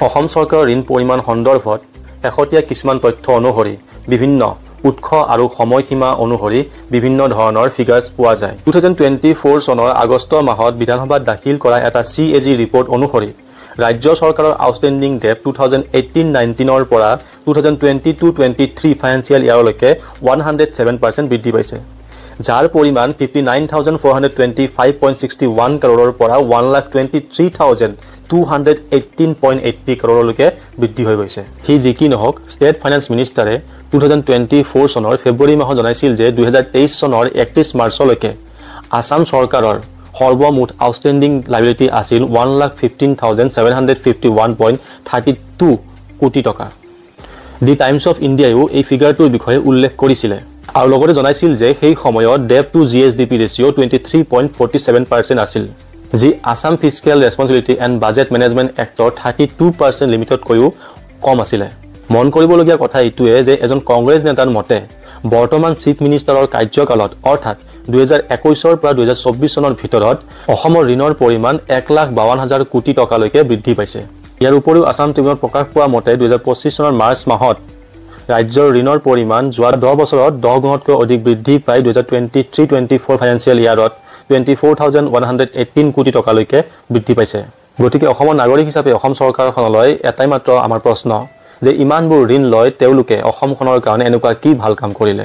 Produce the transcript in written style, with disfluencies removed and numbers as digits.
অসম চৰকাৰৰ ঋণ পৰিমাণ সন্দৰ্ভত শেহতীয়া কিছুমান তথ্য অনুসৰি বিভিন্ন উৎস আৰু সময়সীমা অনুসৰি বিভিন্ন ধৰণৰ ফিগাৰ্ছ পোৱা যায়। 2024 চনৰ আগষ্ট মাহত বিধানসভাত দাখিল কৰা এটা CAG ৰিপৰ্ট অনুসৰি ৰাজ্য চৰকাৰৰ আউটষ্টেণ্ডিং ডেট 2018-19 পৰা 2022-23 ফাইনেন্সিয়েল ইয়াৰলৈকে 107% বৃদ্ধি পাইছে, যাৰ পৰিমাণ 59,425.61 কৰোৰৰ পৰা 1,23,218.80 কৰোৰলৈকে বৃদ্ধি হৈ গৈছে। সি যি কি নহওক, ষ্টেট ফাইনেন্স মিনিষ্টাৰে 2024 চনৰ ফেব্ৰুৱাৰী মাহত জনাইছিল যে 2023 চনৰ 31 মাৰ্চলৈকে আসাম চৰকাৰৰ সৰ্বমুঠ আউটষ্টেণ্ডিং লাইবিলিটি আছিল 1,15,751.32 কোটি টকা। দি টাইমছ অফ ইণ্ডিয়ায়ো এই ফিগাৰটোৰ বিষয়ে উল্লেখ কৰিছিলে আৰু লগতে জনাইছিল যে সেই সময়ত ডেট টু GSDP ৰেচিঅ' 23.47% আছিল, যি Assam fiscal responsibility and budget management actor 32% লিমিটতকৈও কম আছিলে। মন কৰিবলগীয়া কথা এইটোৱে যে এজন কংগ্ৰেছ নেতাৰ মতে বৰ্তমান চিফ মিনিষ্টাৰৰ কাৰ্যকালত অৰ্থাৎ 2021 পৰা 2024 চনৰ ভিতৰত অসমৰ ঋণৰ পৰিমাণ 1,52,000 কোটি টকালৈকে বৃদ্ধি পাইছে। ইয়াৰ উপৰিও আসাম ট্ৰিবিউনত প্ৰকাশ পোৱা মতে 2025 চনৰ মাৰ্চ মাহত ৰাজ্যৰ ঋণৰ পৰিমাণ যোৱা 10 বছৰত 10 গুণতকৈ অধিক বৃদ্ধি পাই 2023-24 ফাইনেন্সিয়েল ইয়াৰত 24,118 কোটি টকালৈকে বৃদ্ধি পাইছে। গতিকে অসমৰ নাগৰিক হিচাপে অসম চৰকাৰখনলৈ এটাই মাত্ৰ আমাৰ প্ৰশ্ন যে ইমানবোৰ ঋণ লয় তেওঁলোকে অসমখনৰ কাৰণে এনেকুৱা কি ভাল কাম কৰিলে।